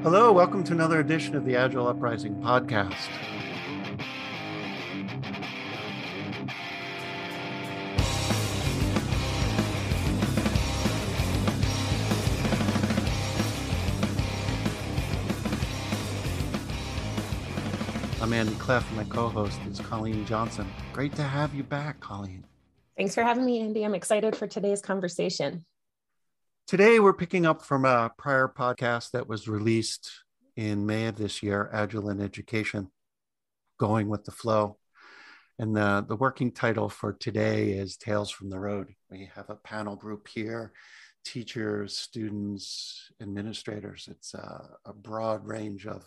Hello, welcome to another edition of the Agile Uprising podcast. I'm Andy Clef, and my co-host is Colleen Johnson. Great to have you back, Colleen. Thanks for having me, Andy. I'm excited for today's conversation. Today, we're picking up from a prior podcast that was released in May of this year, Agile in Education, Going with the Flow. And the working title for today is Tales from the Road. We have a panel group here, teachers, students, administrators. It's a broad range of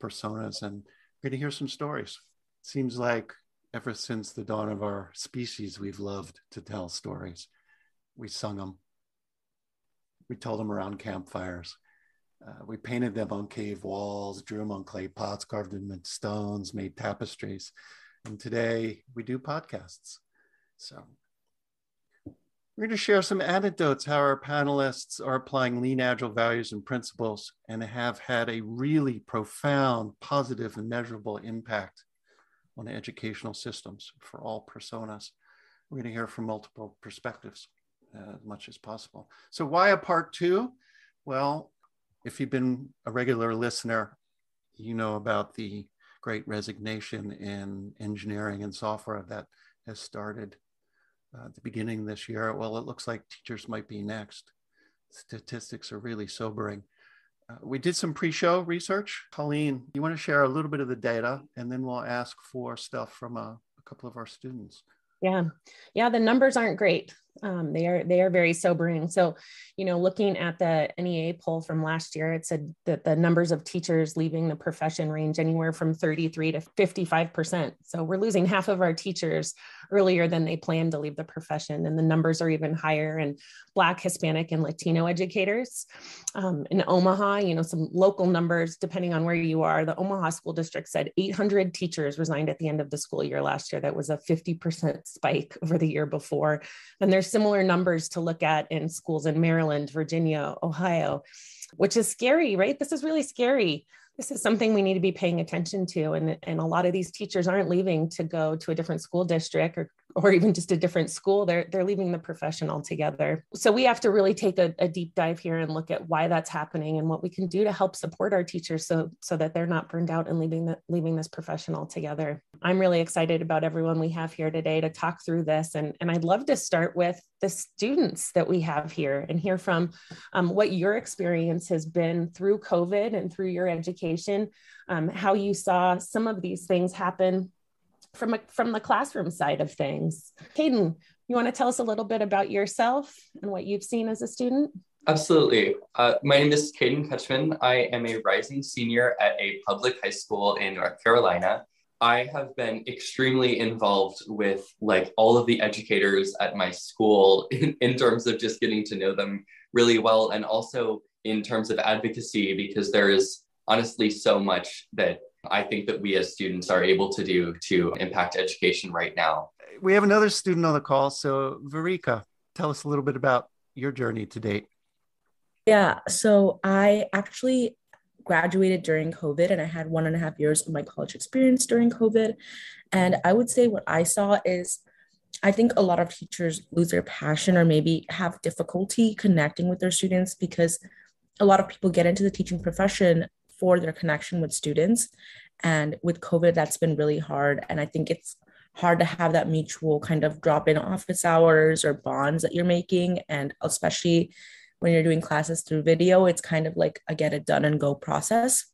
personas, and we're going to hear some stories. Seems like ever since the dawn of our species, we've loved to tell stories. We sung them. We told them around campfires. We painted them on cave walls, drew them on clay pots, carved them in stones, made tapestries. And today we do podcasts. So we're going to share some anecdotes, how our panelists are applying lean-agile values and principles and have had a really profound, positive, and measurable impact on educational systems for all personas. We're going to hear from multiple perspectives as much as possible. So why a part two? Well, if you've been a regular listener, you know about the great resignation in engineering and software that has started at the beginning of this year. Well, it looks like teachers might be next. Statistics are really sobering. We did some pre-show research. Colleen, you want to share a little bit of the data, and then we'll ask for stuff from a couple of our students. Yeah, the numbers aren't great. They are very sobering. So, looking at the NEA poll from last year, it said that the numbers of teachers leaving the profession range anywhere from 33 to 55%. So we're losing half of our teachers earlier than they planned to leave the profession. And the numbers are even higher in Black, Hispanic, and Latino educators. In Omaha, some local numbers, depending on where you are, the Omaha School District said 800 teachers resigned at the end of the school year last year. That was a 50% spike over the year before. And there's similar numbers to look at in schools in Maryland, Virginia, Ohio, which is scary, right? This is really scary. This is something we need to be paying attention to. And a lot of these teachers aren't leaving to go to a different school district or even just a different school. They're leaving the profession altogether. So we have to really take a deep dive here and look at why that's happening and what we can do to help support our teachers so that they're not burned out and leaving this profession altogether. I'm really excited about everyone we have here today to talk through this. And I'd love to start with the students that we have here and hear from what your experience has been through COVID and through your education, how you saw some of these things happen from the classroom side of things. Caden, you want to tell us a little bit about yourself and what you've seen as a student? Absolutely. My name is Caden Ketchman. I am a rising senior at a public high school in North Carolina. I have been extremely involved with all of the educators at my school in terms of just getting to know them really well, and also in terms of advocacy, because there is honestly so much that I think that we as students are able to do to impact education right now. We have another student on the call. So Verika, tell us a little bit about your journey to date. Yeah, so I actually graduated during COVID, and I had 1.5 years of my college experience during COVID. And I would say what I saw is, I think a lot of teachers lose their passion or maybe have difficulty connecting with their students, because a lot of people get into the teaching profession for their connection with students. And with COVID, that's been really hard. And I think it's hard to have that mutual kind of drop-in office hours or bonds that you're making. And especially when you're doing classes through video, it's kind of like a get it done and go process.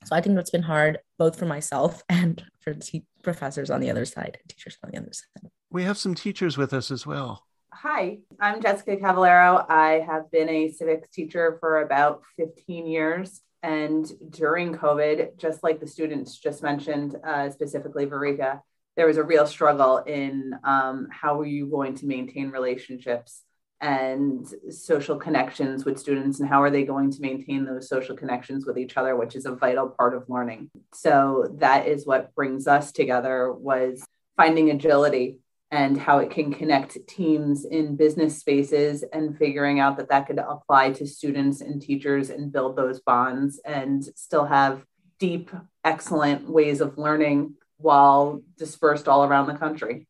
So I think that's been hard, both for myself and for the professors on the other side, teachers on the other side. We have some teachers with us as well. Hi, I'm Jessica Cavallero. I have been a civics teacher for about 15 years. And during COVID, just like the students just mentioned, specifically Verika, there was a real struggle in how are you going to maintain relationships and social connections with students, and how are they going to maintain those social connections with each other, which is a vital part of learning. So that is what brings us together, was finding agility and how it can connect teams in business spaces, and figuring out that that could apply to students and teachers and build those bonds and still have deep, excellent ways of learning while dispersed all around the country.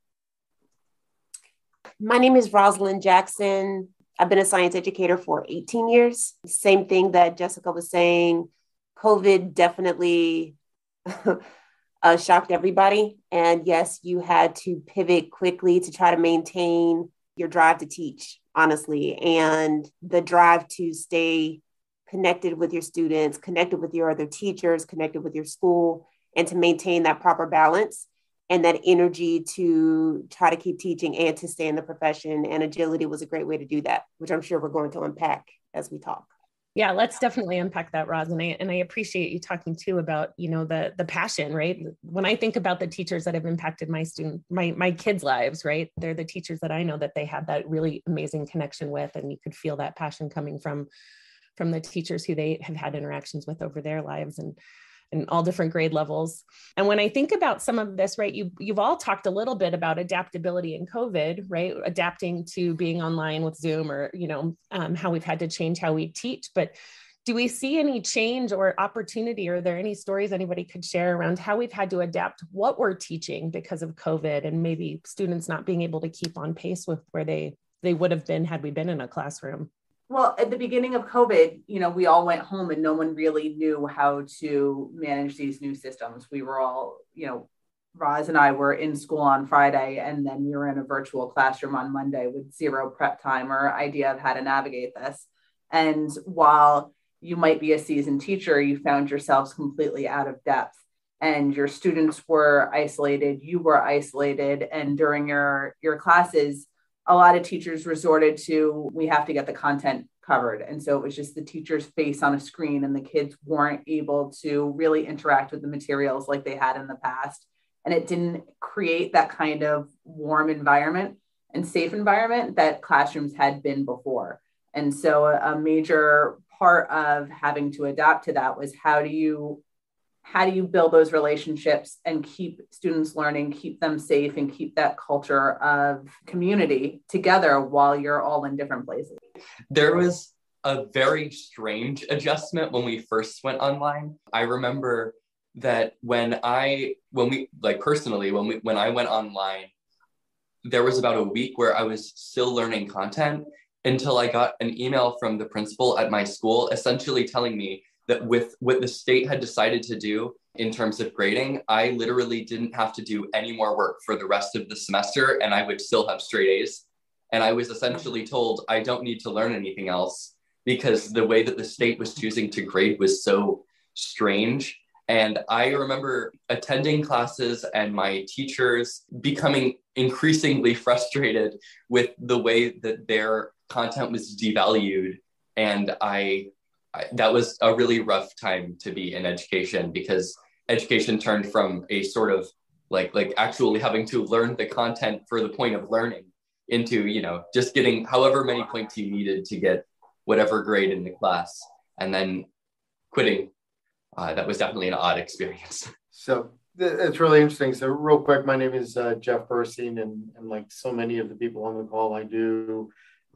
My name is Rosalyn Jackson. I've been a science educator for 18 years. Same thing that Jessica was saying, COVID definitely shocked everybody. And yes, you had to pivot quickly to try to maintain your drive to teach, honestly, and the drive to stay connected with your students, connected with your other teachers, connected with your school, and to maintain that proper balance and that energy to try to keep teaching and to stay in the profession. And agility was a great way to do that, which I'm sure we're going to unpack as we talk. Yeah, let's definitely unpack that, Roz. And I appreciate you talking too about, the passion, right? When I think about the teachers that have impacted my kids' lives, right? They're the teachers that I know that they had that really amazing connection with, and you could feel that passion coming from the teachers who they have had interactions with over their lives and all different grade levels. And when I think about some of this, right, you've all talked a little bit about adaptability in COVID, right? Adapting to being online with Zoom or, how we've had to change how we teach. But do we see any change or opportunity? Or are there any stories anybody could share around how we've had to adapt what we're teaching because of COVID and maybe students not being able to keep on pace with where they would have been had we been in a classroom? Well, at the beginning of COVID, we all went home and no one really knew how to manage these new systems. We were all, Roz and I were in school on Friday, and then we were in a virtual classroom on Monday with zero prep time or idea of how to navigate this. And while you might be a seasoned teacher, you found yourselves completely out of depth, and your students were isolated, you were isolated, and during your classes, a lot of teachers resorted to, we have to get the content covered. And so it was just the teacher's face on a screen, and the kids weren't able to really interact with the materials like they had in the past. And it didn't create that kind of warm environment and safe environment that classrooms had been before. And so a major part of having to adapt to that was how do you build those relationships and keep students learning, keep them safe, and keep that culture of community together while you're all in different places? There was a very strange adjustment when we first went online. I remember that when I went online, there was about a week where I was still learning content until I got an email from the principal at my school, essentially telling me that with what the state had decided to do in terms of grading, I literally didn't have to do any more work for the rest of the semester, and I would still have straight A's. And I was essentially told I don't need to learn anything else because the way that the state was choosing to grade was so strange. And I remember attending classes and my teachers becoming increasingly frustrated with the way that their content was devalued. And that was a really rough time to be in education, because education turned from a sort of like actually having to learn the content for the point of learning into, just getting however many points you needed to get whatever grade in the class, and then quitting. That was definitely an odd experience. So it's really interesting. So real quick, my name is Jeff Burstein, and like so many of the people on the call, I do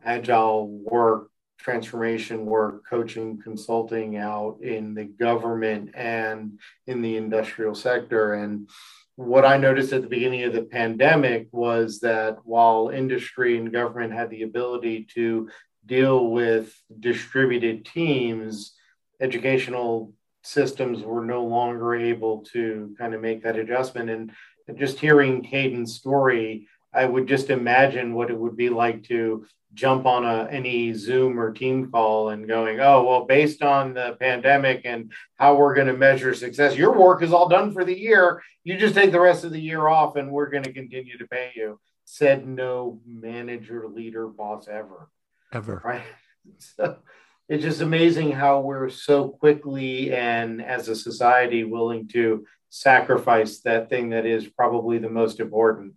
agile work, transformation work, coaching, consulting out in the government and in the industrial sector. And what I noticed at the beginning of the pandemic was that while industry and government had the ability to deal with distributed teams, educational systems were no longer able to kind of make that adjustment. And just hearing Caden's story, I would just imagine what it would be like to jump on any Zoom or team call and going, oh, well, based on the pandemic and how we're going to measure success, your work is all done for the year. You just take the rest of the year off and we're going to continue to pay you. Said no manager, leader, boss ever. Right? So it's just amazing how we're so quickly and as a society willing to sacrifice that thing that is probably the most important,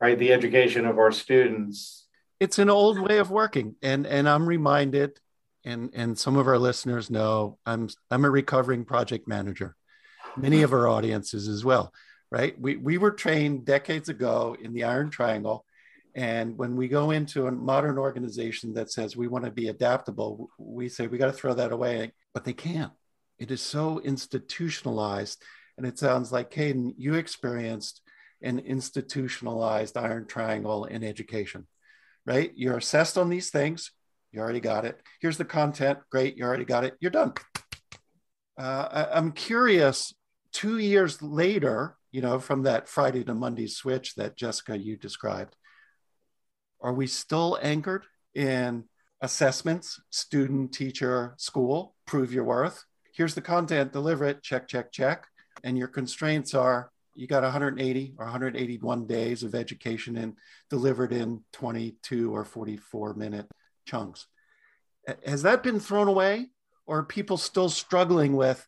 right? The education of our students. It's an old way of working. And I'm reminded, and some of our listeners know, I'm a recovering project manager. Many of our audiences as well. right? We were trained decades ago in the iron triangle. And when we go into a modern organization that says we want to be adaptable, we say we got to throw that away, but they can't. It is so institutionalized. And it sounds like, Caden, you experienced an institutionalized iron triangle in education, right? You're assessed on these things. You already got it. Here's the content. Great. You already got it. You're done. I'm curious, 2 years later, from that Friday to Monday switch that Jessica, you described, are we still anchored in assessments, student, teacher, school, prove your worth? Here's the content, deliver it, check, check, check. And your constraints are, you got 180 or 181 days of education and delivered in 22 or 44-minute chunks. Has that been thrown away? Or are people still struggling with,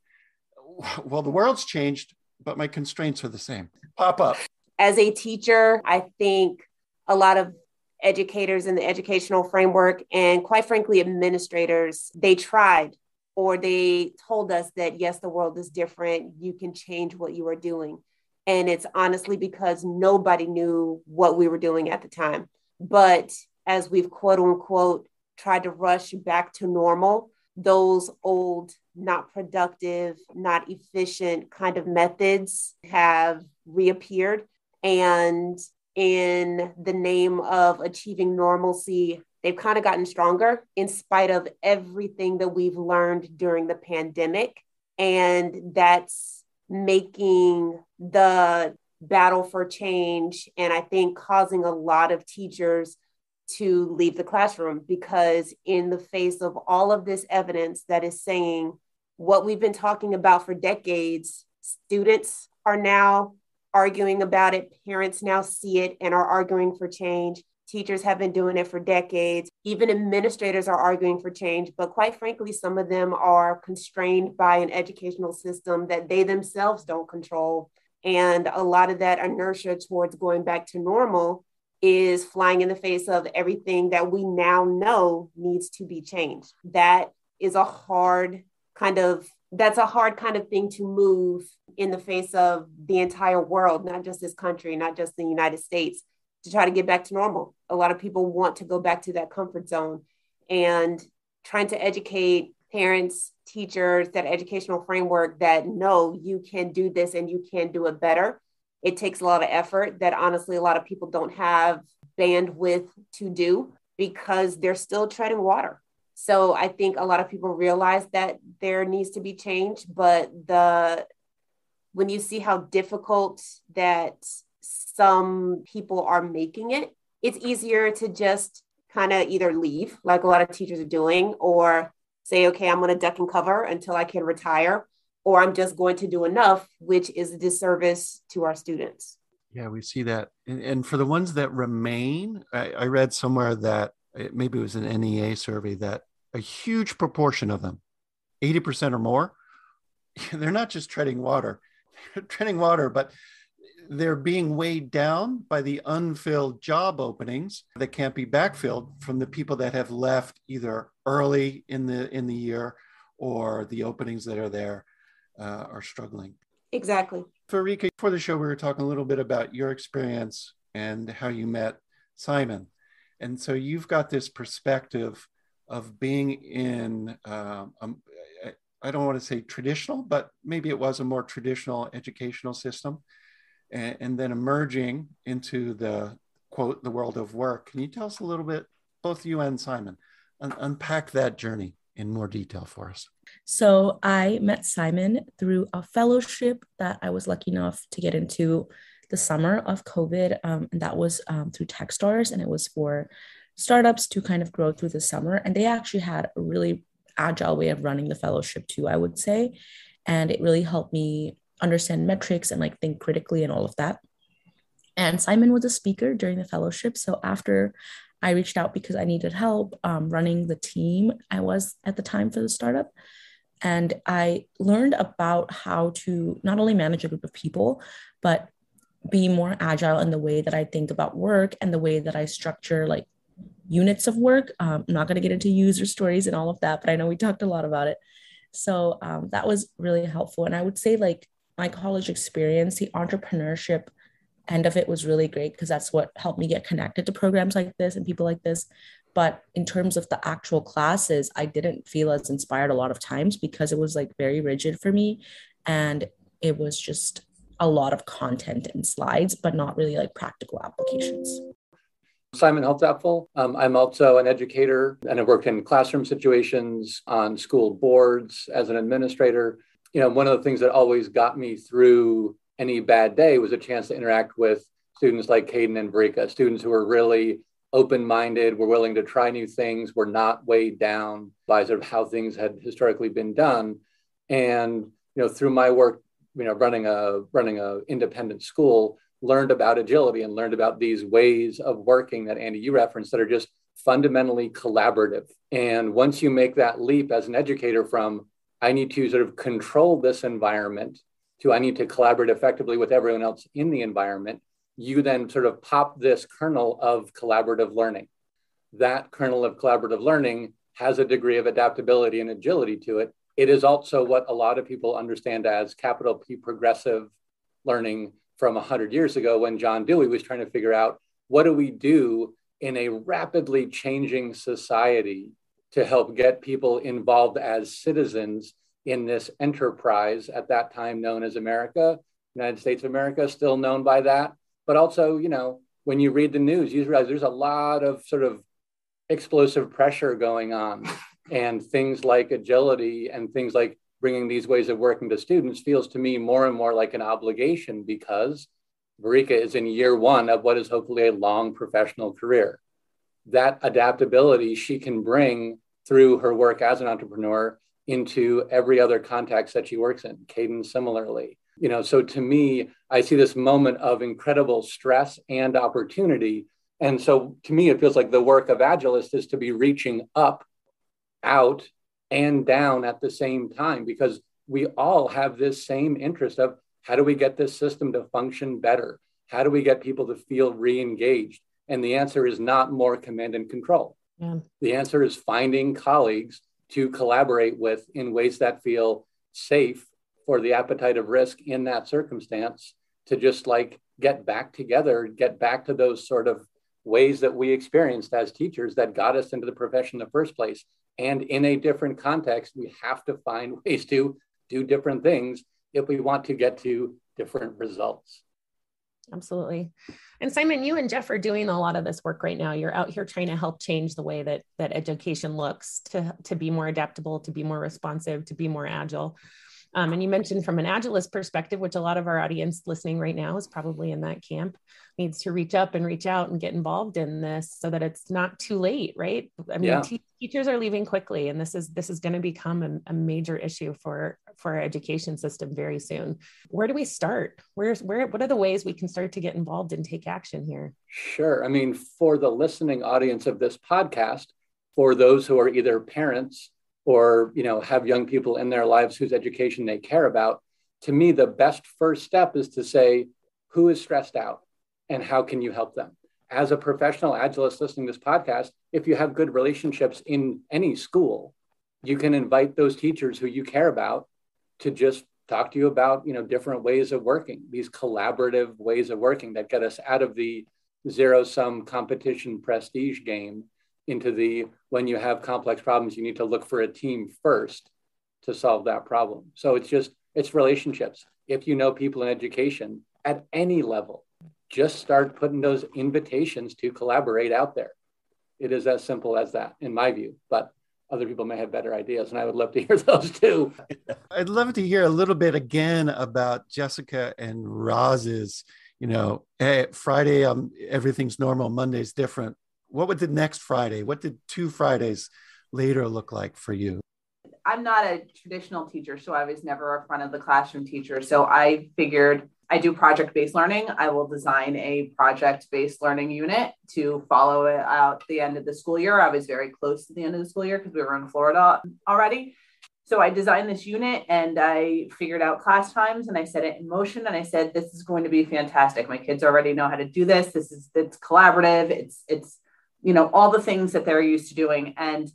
well, the world's changed, but my constraints are the same? Pop up. As a teacher, I think a lot of educators in the educational framework and quite frankly, administrators, they tried or they told us that, yes, the world is different. You can change what you are doing. And it's honestly because nobody knew what we were doing at the time. But as we've quote unquote tried to rush back to normal, those old, not productive, not efficient kind of methods have reappeared. And in the name of achieving normalcy, they've kind of gotten stronger in spite of everything that we've learned during the pandemic. And that's making the battle for change, and I think causing a lot of teachers to leave the classroom, because in the face of all of this evidence that is saying what we've been talking about for decades, students are now arguing about it. Parents now see it and are arguing for change. Teachers have been doing it for decades. Even administrators are arguing for change, but quite frankly, some of them are constrained by an educational system that they themselves don't control. And a lot of that inertia towards going back to normal is flying in the face of everything that we now know needs to be changed. That is a hard kind of thing to move in the face of the entire world, not just this country, not just the United States, to try to get back to normal. A lot of people want to go back to that comfort zone, and trying to educate parents, teachers, that educational framework that no, you can do this and you can do it better. It takes a lot of effort that honestly, a lot of people don't have bandwidth to do because they're still treading water. So I think a lot of people realize that there needs to be change, but when you see how difficult that some people are making it, it's easier to just kind of either leave, like a lot of teachers are doing, or say, okay, I'm going to duck and cover until I can retire, or I'm just going to do enough, which is a disservice to our students. Yeah, we see that. And for the ones that remain, I read somewhere that maybe it was an NEA survey that a huge proportion of them, 80% or more, they're not just treading water, but they're being weighed down by the unfilled job openings that can't be backfilled from the people that have left either early in the year, or the openings that are there are struggling. Exactly. Farika, before the show, we were talking a little bit about your experience and how you met Simon. And so you've got this perspective of being in, I don't want to say traditional, but maybe it was a more traditional educational system, and then emerging into the, quote, the world of work. Can you tell us a little bit, both you and Simon, unpack that journey in more detail for us? So I met Simon through a fellowship that I was lucky enough to get into the summer of COVID. And that was through Techstars, and it was for startups to kind of grow through the summer. And they actually had a really agile way of running the fellowship too, I would say. And it really helped me understand metrics and like think critically and all of that. And Simon was a speaker during the fellowship. So after I reached out because I needed help running the team I was at the time for the startup. And I learned about how to not only manage a group of people, but be more agile in the way that I think about work and the way that I structure like units of work. I'm not going to get into user stories and all of that, but I know we talked a lot about it. So that was really helpful. And I would say like my college experience, the entrepreneurship end of it was really great because that's what helped me get connected to programs like this and people like this. But in terms of the actual classes, I didn't feel as inspired a lot of times because it was like very rigid for me. And it was just a lot of content and slides, but not really like practical applications. Simon Heltzapfel. I'm also an educator and I've worked in classroom situations, on school boards as an administrator. One of the things that always got me through any bad day was a chance to interact with students like Caden and Verika, students who were really open-minded, were willing to try new things, were not weighed down by sort of how things had historically been done. And, through my work, running a independent school, learned about agility and learned about these ways of working that Andy, you referenced, that are just fundamentally collaborative. And once you make that leap as an educator from, I need to sort of control this environment, to I need to collaborate effectively with everyone else in the environment, you then sort of pop this kernel of collaborative learning. That kernel of collaborative learning has a degree of adaptability and agility to it. It is also what a lot of people understand as capital P progressive learning from 100 years ago, when John Dewey was trying to figure out, what do we do in a rapidly changing society to help get people involved as citizens in this enterprise at that time known as America, United States of America, still known by that. But also, when you read the news, you realize there's a lot of sort of explosive pressure going on, and things like agility and things like bringing these ways of working to students feels to me more and more like an obligation, because Verika is in year one of what is hopefully a long professional career. That adaptability she can bring through her work as an entrepreneur into every other context that she works in. Caden similarly. So to me, I see this moment of incredible stress and opportunity. And so to me, it feels like the work of Agilists is to be reaching up, out, and down at the same time, because we all have this same interest of, how do we get this system to function better? How do we get people to feel re-engaged? And the answer is not more command and control. Yeah. The answer is finding colleagues to collaborate with in ways that feel safe for the appetite of risk in that circumstance, to just like get back together, get back to those sort of ways that we experienced as teachers that got us into the profession in the first place. And in a different context, we have to find ways to do different things if we want to get to different results. Absolutely. And Simon, you and Jeff are doing a lot of this work right now. You're out here trying to help change the way that education looks, to be more adaptable, to be more responsive, to be more agile. And you mentioned from an Agilist perspective, which a lot of our audience listening right now is probably in that camp, needs to reach up and reach out and get involved in this so that it's not too late, right? I mean, teachers are leaving quickly, and this is going to become a major issue for our education system very soon. Where do we start? What are the ways we can start to get involved and take action here? Sure. I mean, for the listening audience of this podcast, for those who are either parents or have young people in their lives whose education they care about, to me, the best first step is to say, who is stressed out and how can you help them? As a professional Agilist listening to this podcast, if you have good relationships in any school, you can invite those teachers who you care about to just talk to you about different ways of working, these collaborative ways of working that get us out of the zero-sum competition prestige game into the, when you have complex problems, you need to look for a team first to solve that problem. So it's relationships. If you know people in education at any level, just start putting those invitations to collaborate out there. It is as simple as that, in my view, but other people may have better ideas, and I would love to hear those too. I'd love to hear a little bit again about Jessica and Roz's, hey, Friday, everything's normal, Monday's different. What would the next Friday, what did 2 Fridays later look like for you? I'm not a traditional teacher, so I was never a front of the classroom teacher. So I figured I do project-based learning. I will design a project-based learning unit to follow it out the end of the school year. I was very close to the end of the school year because we were in Florida already. So I designed this unit and I figured out class times and I set it in motion. And I said, this is going to be fantastic. My kids already know how to do this. It's collaborative. It's all the things that they're used to doing. And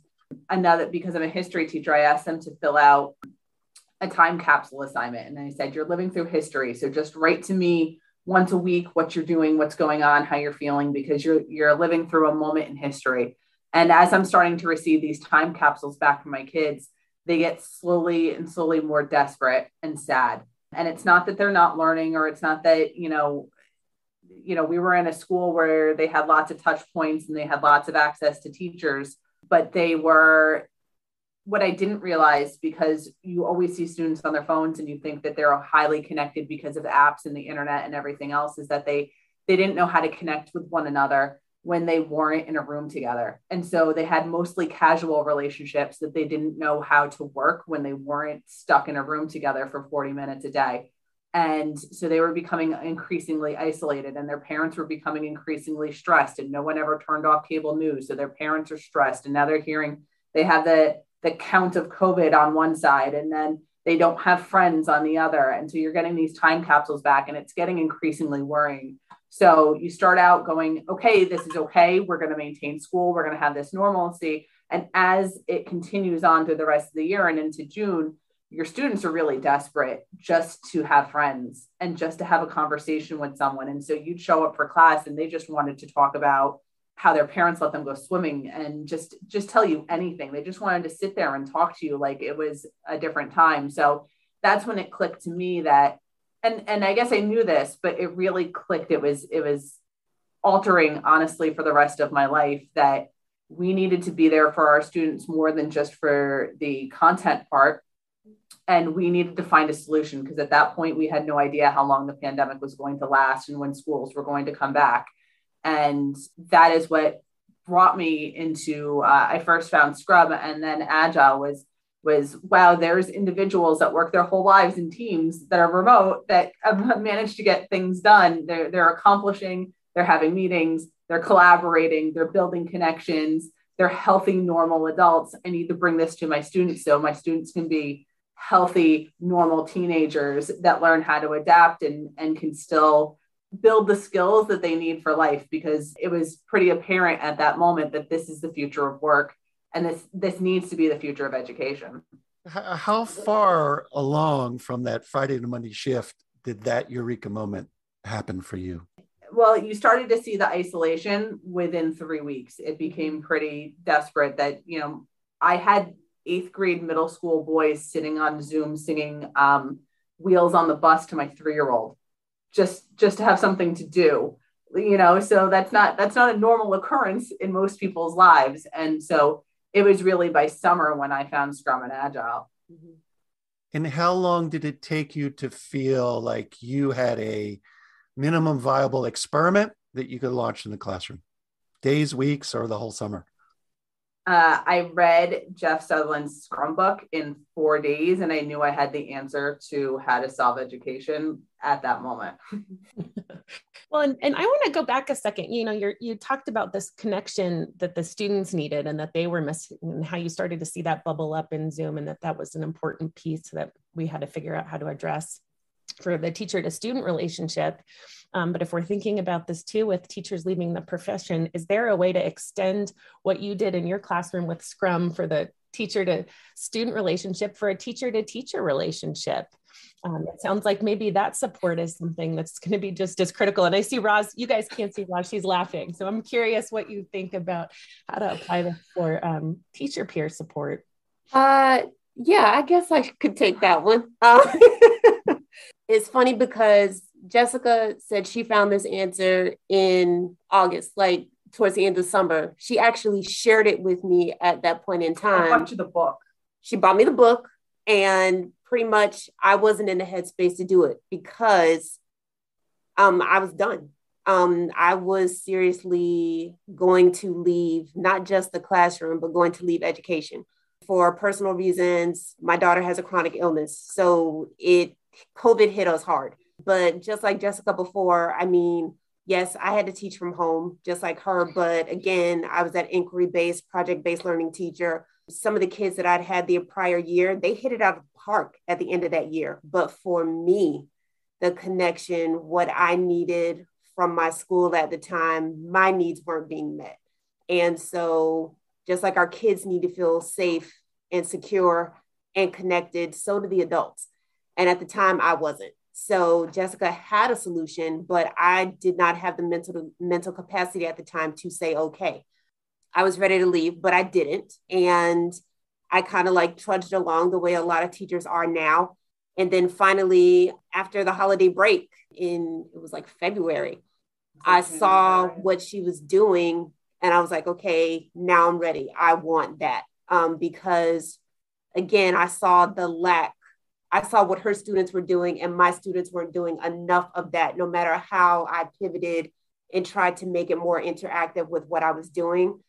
another, because I'm a history teacher, I asked them to fill out a time capsule assignment. And I said, you're living through history. So just write to me once a week what you're doing, what's going on, how you're feeling, because you're living through a moment in history. And as I'm starting to receive these time capsules back from my kids, they get slowly more desperate and sad. And it's not that they're not learning, or it's not that, we were in a school where they had lots of touch points and they had lots of access to teachers, but they were, what I didn't realize, because you always see students on their phones and you think that they're highly connected because of apps and the internet and everything else, is that they didn't know how to connect with one another when they weren't in a room together. And so they had mostly casual relationships that they didn't know how to work when they weren't stuck in a room together for 40 minutes a day. And so they were becoming increasingly isolated, and their parents were becoming increasingly stressed, and no one ever turned off cable news. So their parents are stressed, and now they're hearing they have the count of COVID on one side, and then they don't have friends on the other. And so you're getting these time capsules back, and it's getting increasingly worrying. So you start out going, okay, this is okay. We're going to maintain school. We're going to have this normalcy. And as it continues on through the rest of the year and into June, your students are really desperate just to have friends and just to have a conversation with someone. And so you'd show up for class and they just wanted to talk about how their parents let them go swimming and just tell you anything. They just wanted to sit there and talk to you like it was a different time. So that's when it clicked to me that, and I guess I knew this, but it really clicked. It was altering, honestly, for the rest of my life, that we needed to be there for our students more than just for the content part. And we needed to find a solution, because at that point we had no idea how long the pandemic was going to last and when schools were going to come back. And that is what brought me into, I first found Scrum, and then Agile was, wow, there's individuals that work their whole lives in teams that are remote that have managed to get things done. They're accomplishing, they're having meetings, they're collaborating, they're building connections, they're healthy, normal adults. I need to bring this to my students so my students can be healthy, normal teenagers that learn how to adapt and can still build the skills that they need for life, because it was pretty apparent at that moment that this is the future of work, and this needs to be the future of education. How far along from that Friday to Monday shift did that eureka moment happen for you? Well, you started to see the isolation within 3 weeks. It became pretty desperate that, I had 8th grade middle school boys sitting on Zoom singing Wheels on the Bus to my 3-year-old, just to have something to do, so that's not a normal occurrence in most people's lives. And so it was really by summer when I found Scrum and Agile. Mm-hmm. And how long did it take you to feel like you had a minimum viable experiment that you could launch in the classroom? Days, weeks, or the whole summer? I read Jeff Sutherland's Scrum book in 4 days, and I knew I had the answer to how to solve education at that moment. Well, and I want to go back a second. You talked about this connection that the students needed and that they were missing, and how you started to see that bubble up in Zoom, and that was an important piece that we had to figure out how to address for the teacher to student relationship. But if we're thinking about this too, with teachers leaving the profession, is there a way to extend what you did in your classroom with Scrum for the teacher to student relationship for a teacher to teacher relationship? It sounds like maybe that support is something that's going to be just as critical. And I see Roz, you guys can't see Roz, she's laughing. So I'm curious what you think about how to apply this for teacher peer support. Yeah, I guess I could take that one. It's funny because Jessica said she found this answer in August, like towards the end of summer. She actually shared it with me at that point in time. I bought you the book. She bought me the book, and pretty much I wasn't in the headspace to do it because I was done. I was seriously going to leave not just the classroom, but going to leave education for personal reasons. My daughter has a chronic illness, so COVID hit us hard. But just like Jessica before, yes, I had to teach from home just like her. But again, I was that inquiry-based, project-based learning teacher. Some of the kids that I'd had the prior year, they hit it out of the park at the end of that year. But for me, the connection, what I needed from my school at the time, my needs weren't being met. And so just like our kids need to feel safe and secure, and connected. So did the adults. And at the time I wasn't. So Jessica had a solution, but I did not have the mental capacity at the time to say, okay, I was ready to leave, but I didn't. And I kind of like trudged along the way a lot of teachers are now. And then finally, after the holiday break it was like February, I saw what she was doing and I was like, okay, now I'm ready. I want that. Because again, I saw the lack. I saw what her students were doing and my students weren't doing enough of that. No matter how I pivoted and tried to make it more interactive with what I was doing,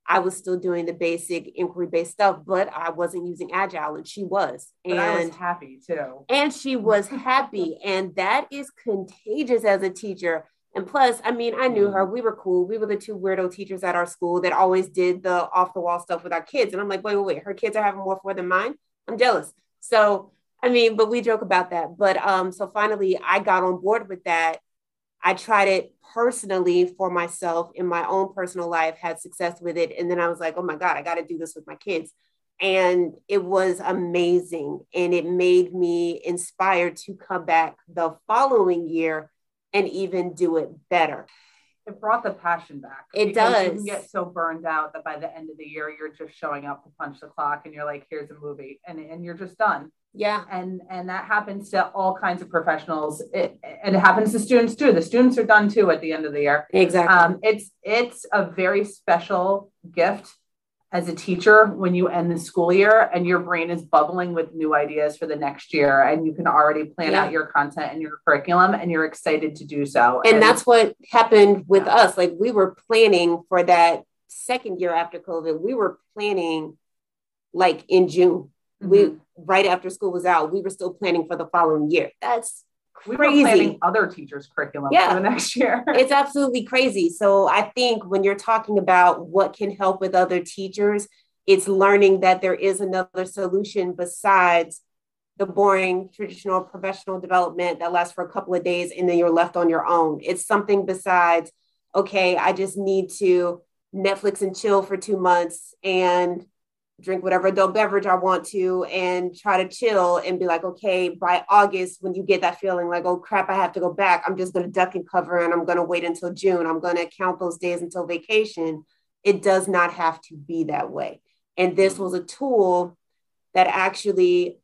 I was still doing the basic inquiry-based stuff, but I wasn't using Agile and she was. But I was happy too. And she was happy. And that is contagious as a teacher. And plus, I mean, I knew her. We were cool. We were the two weirdo teachers at our school that always did the off-the-wall stuff with our kids. And I'm like, wait. Her kids are having more fun than mine. I'm jealous. So, I mean, but we joke about that. But so finally, I got on board with that. I tried it personally for myself in my own personal life, had success with it. And then I was like, oh my God, I got to do this with my kids. And it was amazing. And it made me inspired to come back the following year and even do it better. It brought the passion back. It does. You can get so burned out that by the end of the year, you're just showing up to punch the clock and you're like, here's a movie and you're just done. Yeah. And that happens to all kinds of professionals. And it happens to students too. The students are done too at the end of the year. Exactly. It's a very special gift as a teacher when you end the school year and your brain is bubbling with new ideas for the next year and you can already plan out your content and your curriculum and you're excited to do so. And that's what happened with us. Like we were planning for that second year after COVID. We were planning like in June. Mm-hmm. Right after school was out, we were still planning for the following year. That's crazy. We were planning other teachers' curriculum for the next year. It's absolutely crazy. So I think when you're talking about what can help with other teachers, it's learning that there is another solution besides the boring traditional professional development that lasts for a couple of days and then you're left on your own. It's something besides, okay, I just need to Netflix and chill for 2 months and drink whatever adult beverage I want to and try to chill and be like, okay, by August, when you get that feeling like, oh crap, I have to go back, I'm just going to duck and cover and I'm going to wait until June. I'm going to count those days until vacation. It does not have to be that way. And this was a tool that actually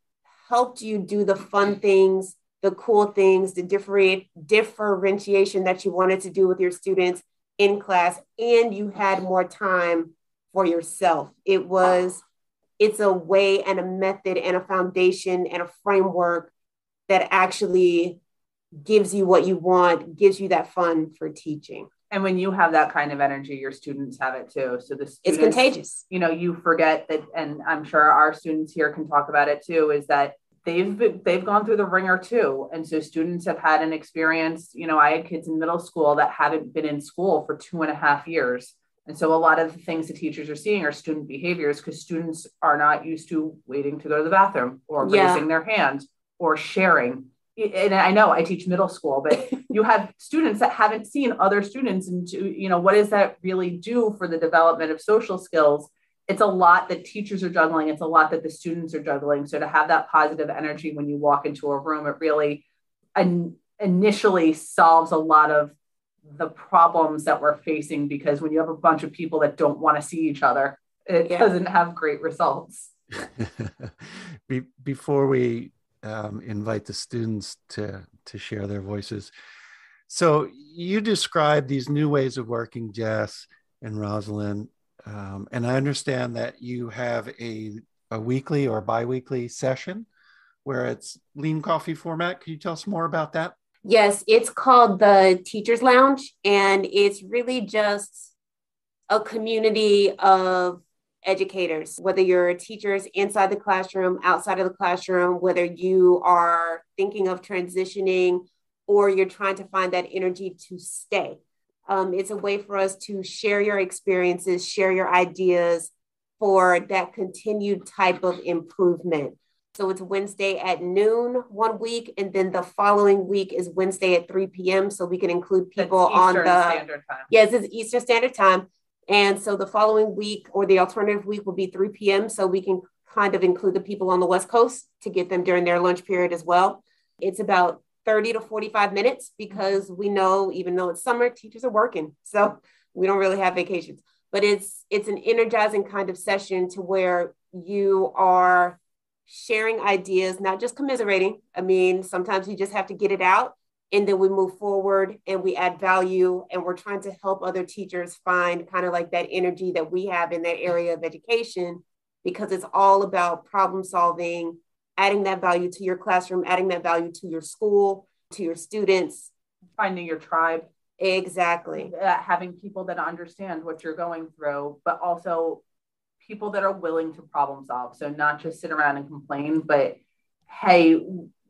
helped you do the fun things, the cool things, the differentiation that you wanted to do with your students in class, and you had more time for yourself. It's a way and a method and a foundation and a framework that actually gives you what you want, gives you that fun for teaching. And when you have that kind of energy, your students have it too. So the students, it's contagious. You know, you forget that, and I'm sure our students here can talk about it too, is that they've gone through the ringer too. And so students have had an experience. You know, I had kids in middle school that haven't been in school for 2.5 years. And so a lot of the things that teachers are seeing are student behaviors because students are not used to waiting to go to the bathroom or raising their hand or sharing. And I know I teach middle school, but you have students that haven't seen other students. And, you know, what does that really do for the development of social skills? It's a lot that teachers are juggling. It's a lot that the students are juggling. So to have that positive energy when you walk into a room, it really initially solves a lot of the problems that we're facing, because when you have a bunch of people that don't want to see each other, it doesn't have great results. Before we invite the students to share their voices, so you described these new ways of working, Jess and Rosalyn, and I understand that you have a weekly or bi-weekly session where it's lean coffee format. Can you tell us more about that? Yes, it's called the Teachers Lounge, and it's really just a community of educators, whether you're teachers inside the classroom, outside of the classroom, whether you are thinking of transitioning or you're trying to find that energy to stay. It's a way for us to share your experiences, share your ideas for that continued type of improvement. So it's Wednesday at noon one week, and then the following week is Wednesday at 3 p.m. So we can include people on the Standard Time. Yes, it's Eastern Standard Time. And so the following week or the alternative week will be 3 p.m. So we can kind of include the people on the West Coast to get them during their lunch period as well. It's about 30 to 45 minutes because we know, even though it's summer, teachers are working. So we don't really have vacations, but it's an energizing kind of session to where you are sharing ideas, not just commiserating. I mean, sometimes you just have to get it out and then we move forward and we add value and we're trying to help other teachers find kind of like that energy that we have in that area of education, because it's all about problem solving, adding that value to your classroom, adding that value to your school, to your students. Finding your tribe. Exactly. Having people that understand what you're going through, but also people that are willing to problem solve. So not just sit around and complain, but hey,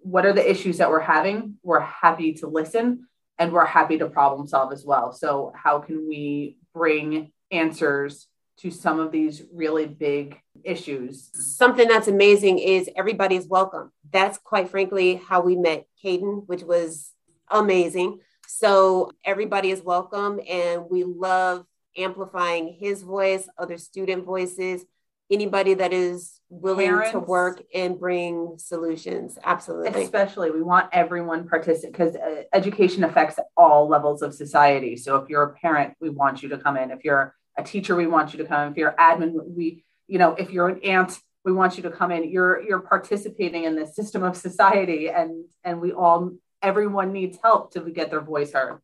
what are the issues that we're having? We're happy to listen and we're happy to problem solve as well. So how can we bring answers to some of these really big issues? Something that's amazing is everybody's welcome. That's quite frankly how we met Caden, which was amazing. So everybody is welcome and we love amplifying his voice, other student voices, anybody that is willing Parents, to work and bring solutions. Absolutely. Especially, we want everyone participating because education affects all levels of society. So if you're a parent, we want you to come in. If you're a teacher, we want you to come in. If you're admin, if you're an aunt, we want you to come in. You're participating in the system of society, and everyone needs help to get their voice heard.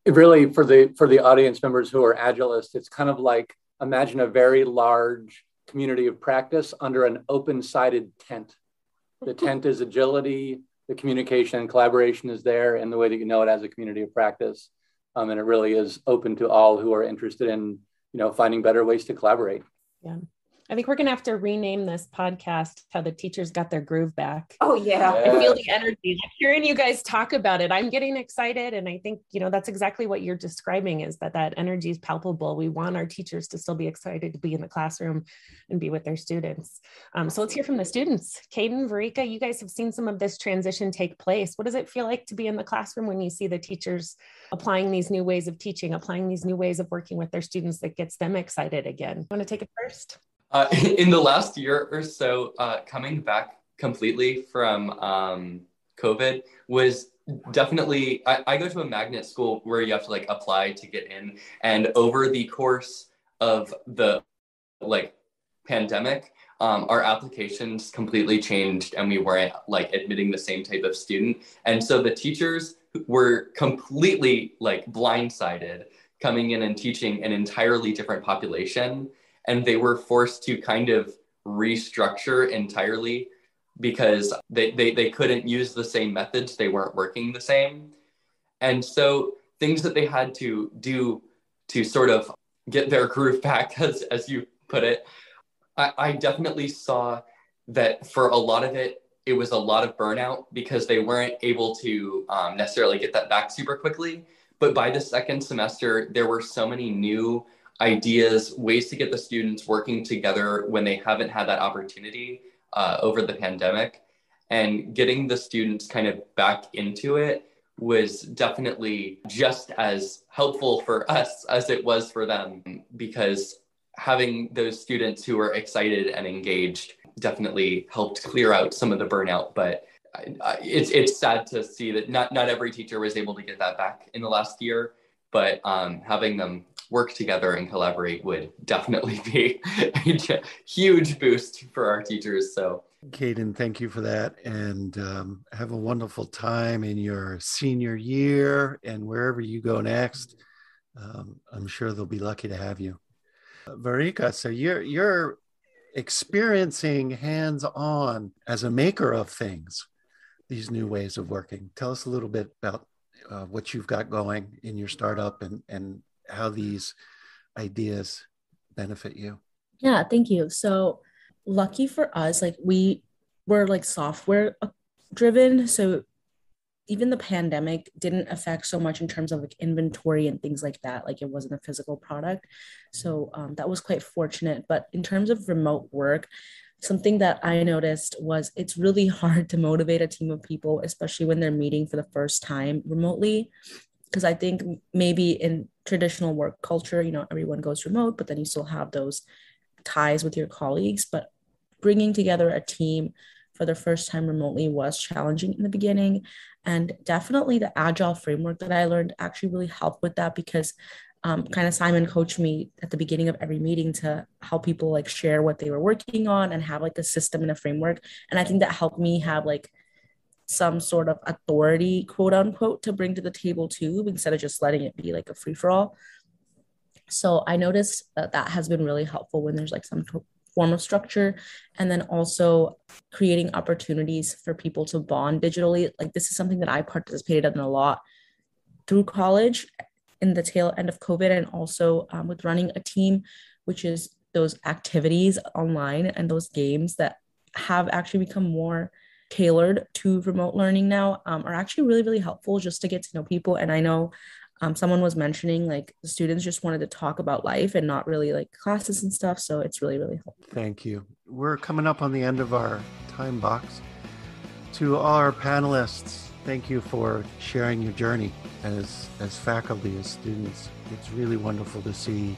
It really, for the audience members who are Agilists, it's kind of like, imagine a very large community of practice under an open-sided tent. The tent is agility, the communication and collaboration is there, and the way that you know it as a community of practice. And it really is open to all who are interested in, finding better ways to collaborate. Yeah. I think we're going to have to rename this podcast How the Teachers Got Their Groove Back. Oh, yeah. I feel the energy. Like hearing you guys talk about it, I'm getting excited. And I think, that's exactly what you're describing, is that energy is palpable. We want our teachers to still be excited to be in the classroom and be with their students. So let's hear from the students. Caden, Verika, you guys have seen some of this transition take place. What does it feel like to be in the classroom when you see the teachers applying these new ways of teaching, applying these new ways of working with their students that gets them excited again? You want to take it first? In the last year or so, coming back completely from COVID was definitely, I go to a magnet school where you have to apply to get in. And over the course of the pandemic, our applications completely changed and we weren't admitting the same type of student. And so the teachers were completely blindsided coming in and teaching an entirely different population. And they were forced to kind of restructure entirely because they couldn't use the same methods. They weren't working the same. And so things that they had to do to sort of get their groove back, as you put it, I definitely saw that for a lot of it, it was a lot of burnout because they weren't able to necessarily get that back super quickly. But by the second semester, there were so many new ideas, ways to get the students working together when they haven't had that opportunity over the pandemic. And getting the students kind of back into it was definitely just as helpful for us as it was for them, because having those students who were excited and engaged definitely helped clear out some of the burnout. But it's sad to see that not every teacher was able to get that back in the last year, but having them work together and collaborate would definitely be a huge boost for our teachers. So, Caden, thank you for that. And have a wonderful time in your senior year and wherever you go next. I'm sure they'll be lucky to have you. Verika, so you're experiencing hands-on as a maker of things, these new ways of working. Tell us a little bit about what you've got going in your startup and how these ideas benefit you. Yeah, thank you. So lucky for us, we were software driven. So even the pandemic didn't affect so much in terms of inventory and things like that. It wasn't a physical product. So that was quite fortunate. But in terms of remote work, something that I noticed was it's really hard to motivate a team of people, especially when they're meeting for the first time remotely. Because I think maybe in traditional work culture, everyone goes remote, but then you still have those ties with your colleagues. But bringing together a team for the first time remotely was challenging in the beginning. And definitely the Agile framework that I learned actually really helped with that, because kind of Simon coached me at the beginning of every meeting to help people like share what they were working on and have like a system and a framework. And I think that helped me have like some sort of authority, quote unquote, to bring to the table too, instead of just letting it be like a free for all. So I noticed that that has been really helpful when there's like some form of structure, and then also creating opportunities for people to bond digitally. Like this is something that I participated in a lot through college in the tail end of COVID, and also with running a team, which is those activities online and those games that have actually become more tailored to remote learning now, are actually really, really helpful just to get to know people. And I know someone was mentioning like the students just wanted to talk about life and not really like classes and stuff. So it's really, really helpful. Thank you. We're coming up on the end of our time box. To all our panelists, thank you for sharing your journey as faculty, as students. It's really wonderful to see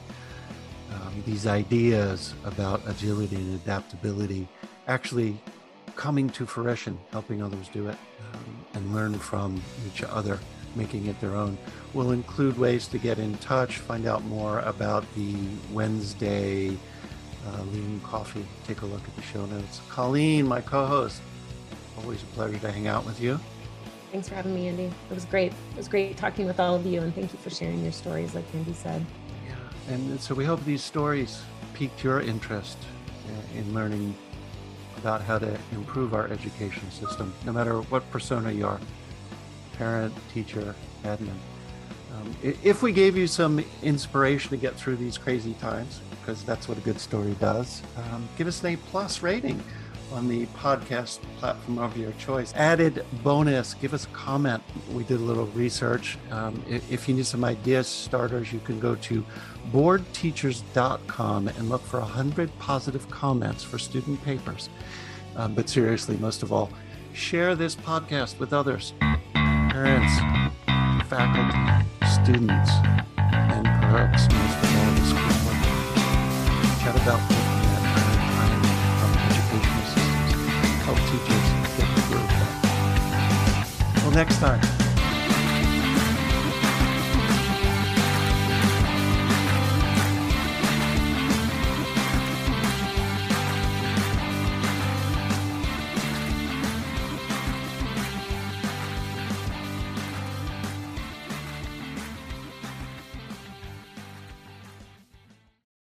these ideas about agility and adaptability actually coming to fruition, helping others do it, and learn from each other, making it their own. We'll include ways to get in touch, find out more about the Wednesday Lean Coffee. Take a look at the show notes. Colleen, my co-host, always a pleasure to hang out with you. Thanks for having me, Andy. It was great. It was great talking with all of you, and thank you for sharing your stories, like Andy said. Yeah, and so we hope these stories piqued your interest in learning about how to improve our education system, no matter what persona you are, parent, teacher, admin. If we gave you some inspiration to get through these crazy times, because that's what a good story does, give us an A+ rating on the podcast platform of your choice. Added bonus, give us a comment. We did a little research. If you need some ideas, starters, you can go to boardteachers.com and look for 100 positive comments for student papers. But seriously, most of all, share this podcast with others, parents, faculty, students, and perhaps most of all, the school board. Chat about looking at educational systems, help teachers get the groove back. Till next time.